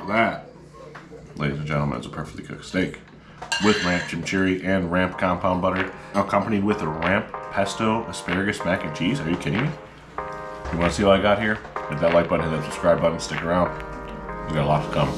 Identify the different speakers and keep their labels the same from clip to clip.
Speaker 1: That, ladies and gentlemen, is a perfectly cooked steak with ramp chimichurri and ramp compound butter, accompanied with a ramp pesto asparagus mac and cheese. Are you kidding me? You want to see what I got here? Hit that like button, hit that subscribe button, stick around. We got a lot to come.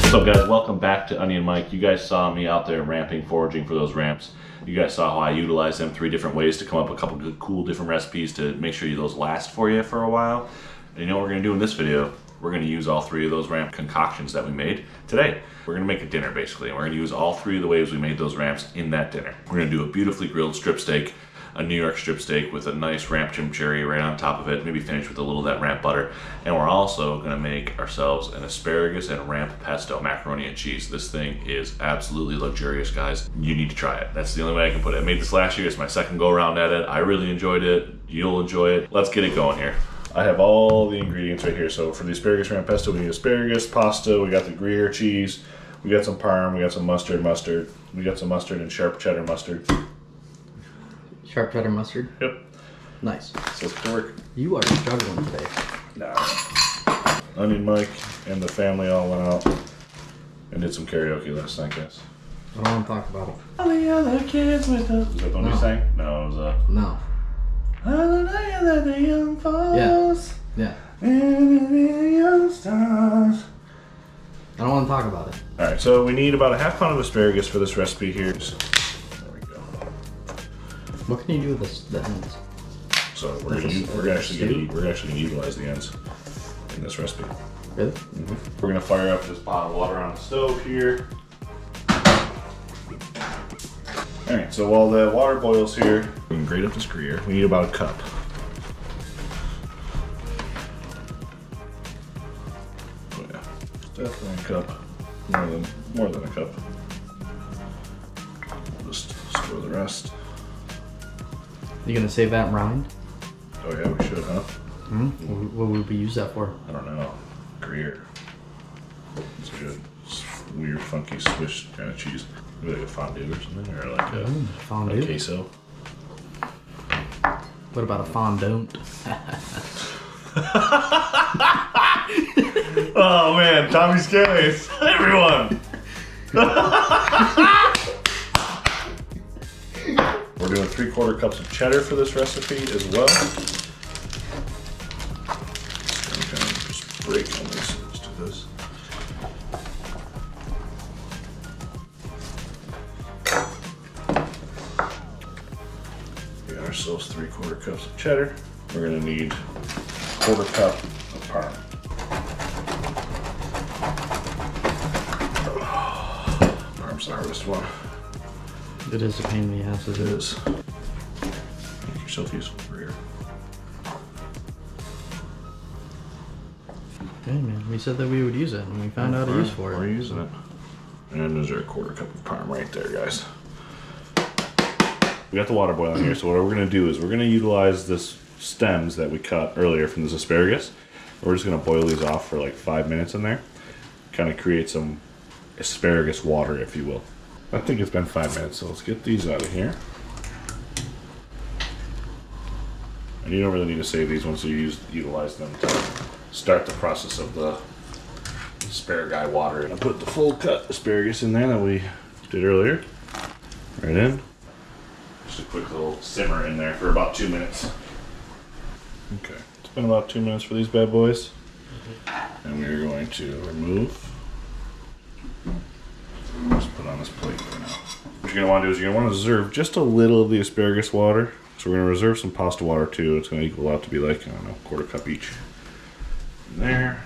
Speaker 1: What's up, guys? Welcome back to Onion Mike. You guys saw me out there ramping, foraging for those ramps. You guys saw how I utilize them 3 different ways to come up with a couple good, cool, different recipes to make sure those last for you for a while. And you know what we're gonna do in this video? We're gonna use all 3 of those ramp concoctions that we made today. We're gonna make a dinner basically, and we're gonna use all 3 of the ways we made those ramps in that dinner. We're gonna do a beautifully grilled strip steak, a New York strip steak with a nice ramp chimichurri right on top of it, maybe finish with a little of that ramp butter. And we're also gonna make ourselves an asparagus and ramp pesto macaroni and cheese. This thing is absolutely luxurious, guys. You need to try it. That's the only way I can put it. I made this last year. It's my second go around at it. I really enjoyed it. You'll enjoy it. Let's get it going here. I have all the ingredients right here. So for the asparagus ramp pesto, we need asparagus, pasta, we got the Gruyere cheese, we got some parm, we got some mustard, we got some mustard and sharp cheddar mustard.
Speaker 2: Sharp cheddar mustard?
Speaker 1: Yep.
Speaker 2: Nice.
Speaker 1: So let's get to work.
Speaker 2: You are struggling today.
Speaker 1: Nah. Onion Mike and the family all went out and did some karaoke last night, guys.
Speaker 2: I don't want to talk about it.
Speaker 1: All the other kids with us. Was that the one you sang? No, it was
Speaker 2: No.
Speaker 1: the young folks.
Speaker 2: Yeah.
Speaker 1: And the young stars.
Speaker 2: I don't want to talk about it.
Speaker 1: Alright, so we need about a ½ pound of asparagus for this recipe here. There we go.
Speaker 2: What can you do with the ends?
Speaker 1: So we're actually gonna utilize the ends in this recipe.
Speaker 2: Really?
Speaker 1: Mm-hmm. We're gonna fire up this pot of water on the stove here. Alright, so while the water boils here, we can grate up this Gruyere. We need about a cup. Oh yeah, definitely a cup. More than a cup. We'll just stir the rest.
Speaker 2: You gonna save that rind?
Speaker 1: Oh yeah, we should, huh?
Speaker 2: Hmm? What would we use that for?
Speaker 1: I don't know. Gruyere. It's good. It's weird, funky Swiss kind of cheese. Maybe like a fondue or something, or like a
Speaker 2: fondue.
Speaker 1: A queso.
Speaker 2: What about a fondant?
Speaker 1: Oh man, Tommy's Kelly's. Everyone. We're doing 3/4 cups of cheddar for this recipe as well. I'm kind of just break on this. Let's do this. We got ourselves 3/4 cups of cheddar. We're gonna need 1/4 cup of parm. Parm's the hardest one.
Speaker 2: It is a pain in the ass,
Speaker 1: It is. Make yourself useful for here.
Speaker 2: Okay, man. We said that we would use it, and we found out a use for it.
Speaker 1: We're using it. And there's our 1/4 cup of parm right there, guys. We got the water boiling here, so what we're gonna do is we're gonna utilize this stems that we cut earlier from this asparagus. We're just gonna boil these off for like 5 minutes in there. Kind of create some asparagus water, if you will. I think it's been 5 minutes, so let's get these out of here. And you don't really need to save these once you utilize them to start the process of the asparagus water. And I put the full cut asparagus in there that we did earlier. Right in. Just a quick little simmer in there for about 2 minutes. Okay, it's been about 2 minutes for these bad boys. And we're going to remove. Just put on this plate for now. What you're going to want to do is you're going to want to reserve just a little of the asparagus water. So we're going to reserve some pasta water too. It's going to equal out to be like, I don't know, 1/4 cup each. In there.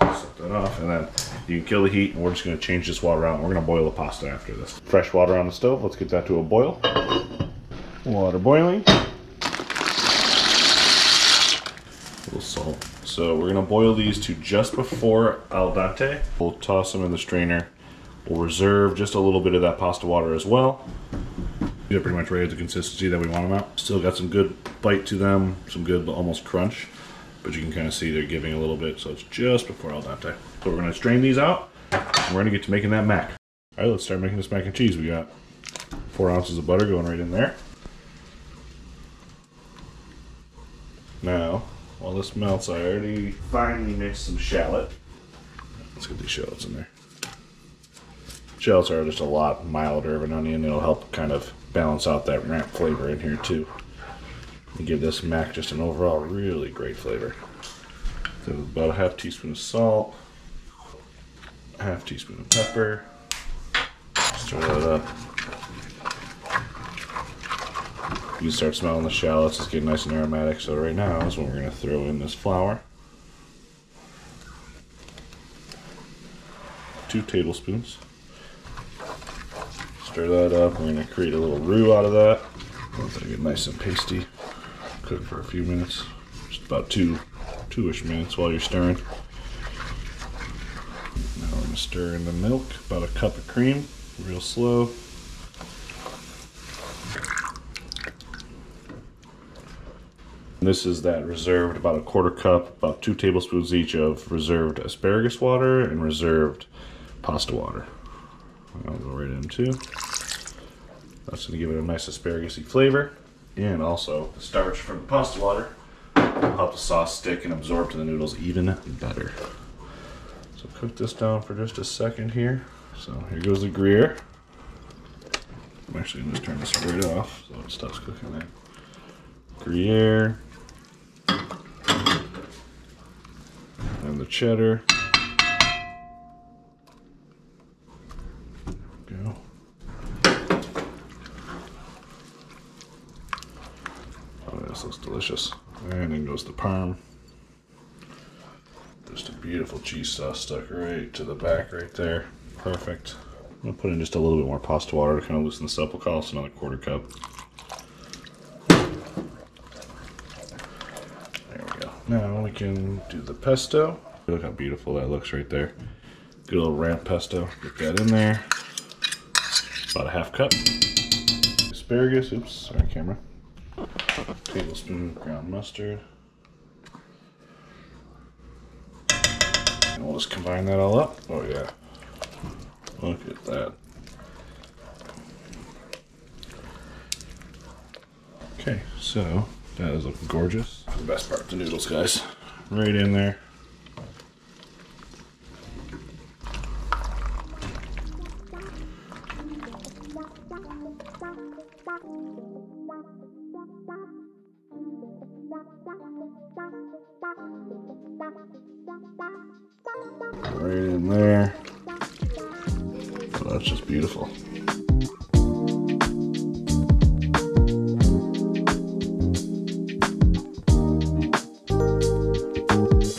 Speaker 1: Set that off. And then you can kill the heat and we're just going to change this water out. And we're going to boil the pasta after this. Fresh water on the stove. Let's get that to a boil. Water boiling. A little salt. So we're going to boil these to just before al dente. We'll toss them in the strainer. We'll reserve just a little bit of that pasta water as well. They're pretty much ready at the consistency that we want them at. Still got some good bite to them, some good almost crunch, but you can kind of see they're giving a little bit, so it's just before al dente. So we're gonna strain these out, and we're gonna get to making that mac. All right, let's start making this mac and cheese. We got 4 ounces of butter going right in there. Now, while this melts, I already finely mixed some shallot. Let's get these shallots in there. Shallots are just a lot milder of an onion. It'll help kind of balance out that ramp flavor in here too. And give this mac just an overall really great flavor. So about a half teaspoon of salt, a half teaspoon of pepper. Stir that up. You can start smelling the shallots. It's getting nice and aromatic. So right now is when we're going to throw in this flour. 2 tablespoons. Stir that up. We're going to create a little roux out of that. Let it get nice and pasty. Cook for a few minutes. Just about two-ish minutes while you're stirring. Now we're going to stir in the milk. About a cup of cream. Real slow. This is that reserved, about a 1/4 cup, about 2 tablespoons each of reserved asparagus water and reserved pasta water. I'll go right in too. That's going to give it a nice asparagus-y flavor. And also, the starch from the pasta water will help the sauce stick and absorb to the noodles even better. So cook this down for just a second here. So here goes the Gruyere. I'm actually going to just turn this right off so it stops cooking there. Gruyere. And the cheddar. Go. Oh, this looks delicious. And then goes the parm. Just a beautiful cheese sauce stuck right to the back right there. Perfect. I'm going to put in just a little bit more pasta water to kind of loosen this up. We'll call this another 1/4 cup. There we go. Now we can do the pesto. Look how beautiful that looks right there. Good little ramp pesto. Get that in there. About a 1/2 cup. Asparagus. Oops, sorry camera. Tablespoon ground mustard. And we'll just combine that all up. Oh yeah. Look at that. Okay, so that is looking gorgeous. The best part, the noodles, guys. Right in there. Right in there. Oh, that's just beautiful.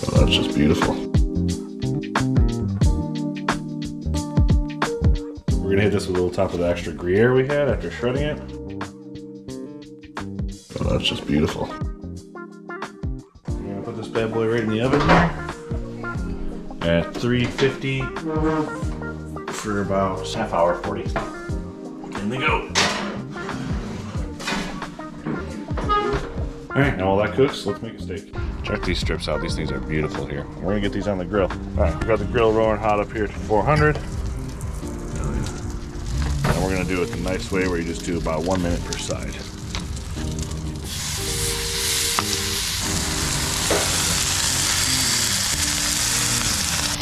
Speaker 1: Oh, that's just beautiful. We're gonna hit this with a little top of the extra Gruyere we had after shredding it. Oh, that's just beautiful. We're gonna put this bad boy right in the oven here at 350 for about half hour, 40. In they go. All right, now while that cooks, let's make a steak. Check these strips out. These things are beautiful here. We're gonna get these on the grill. All right, we got the grill rolling hot up here to 400. And we're gonna do it the nice way where you just do about 1 minute per side.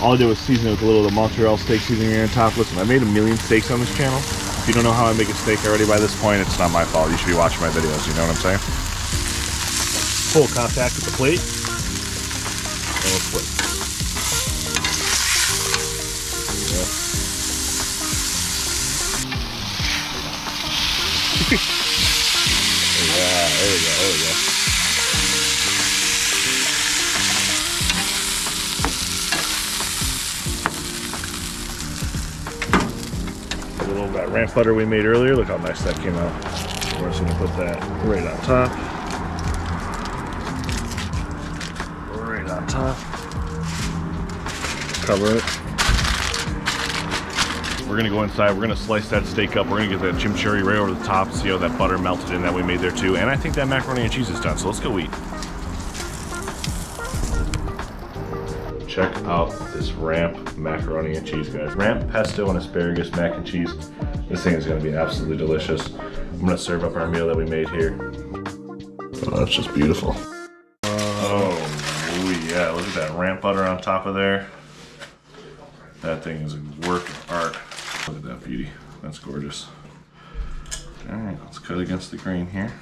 Speaker 1: All I did was season it with a little of the mozzarella steak seasoning here on top. Listen, I made a million steaks on this channel. If you don't know how I make a steak already by this point, it's not my fault. You should be watching my videos, you know what I'm saying? Full contact with the plate. And we'll flip. Yeah, there we go, there we go. A little of that ramp butter we made earlier. Look how nice that came out. We're just going to put that right on top. Right on top. Cover it. We're going to go inside. We're going to slice that steak up. We're going to get that chimichurri right over the top. See how that butter melted in that we made there too. And I think that macaroni and cheese is done. So let's go eat. Check out this ramp macaroni and cheese, guys. Ramp pesto and asparagus mac and cheese. This thing is going to be absolutely delicious. I'm going to serve up our meal that we made here. Oh, that's just beautiful. Oh Yeah, look at that ramp butter on top of there. That thing is a work of art. Look at that beauty. That's gorgeous. All right, let's cut against the grain here.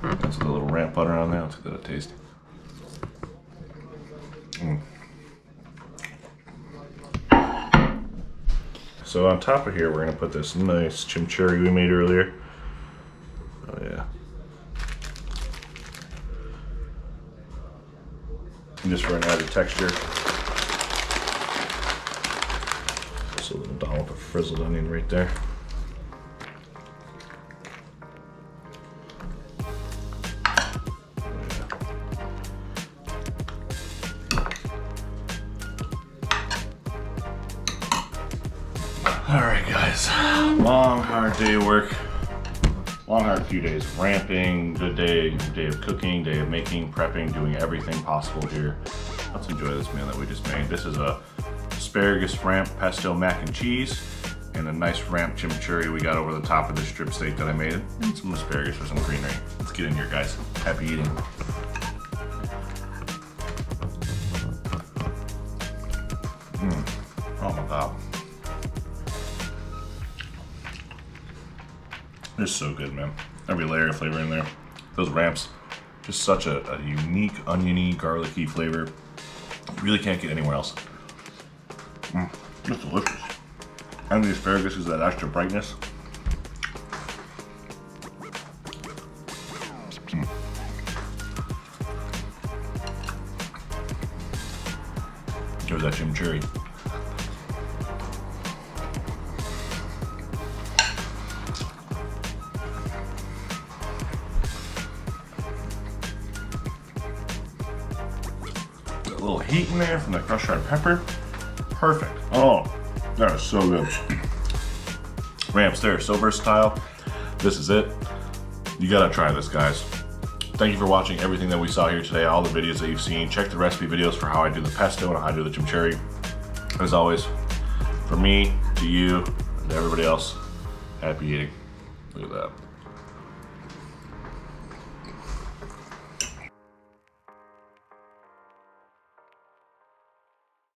Speaker 1: That's a little ramp butter on there. Let's get that a taste. So on top of here, we're gonna put this nice chimichurri we made earlier. Oh yeah. And just for an added texture. Just a little dollop of frizzled onion right there. Alright guys, long hard day of work, long hard few days of ramping, good day of cooking, day of making, prepping, doing everything possible here. Let's enjoy this meal that we just made. This is a asparagus ramp pesto mac and cheese and a nice ramp chimichurri we got over the top of this strip steak that I made, and some asparagus for some greenery. Let's get in here guys, happy eating. Oh my god. They're so good, man. Every layer of flavor in there. Those ramps, just such a unique, oniony, garlicky flavor. You really can't get anywhere else. It's delicious. And the asparagus is that extra brightness. There's that chimichurri. A little heat in there from the crushed red pepper. Perfect. Oh, that is so good. Ramps, they're so versatile. This is it. You gotta try this, guys. Thank you for watching everything that we saw here today, all the videos that you've seen. Check the recipe videos for how I do the pesto and how I do the chimichurri. As always, from me to you and to everybody else, happy eating. Look at that.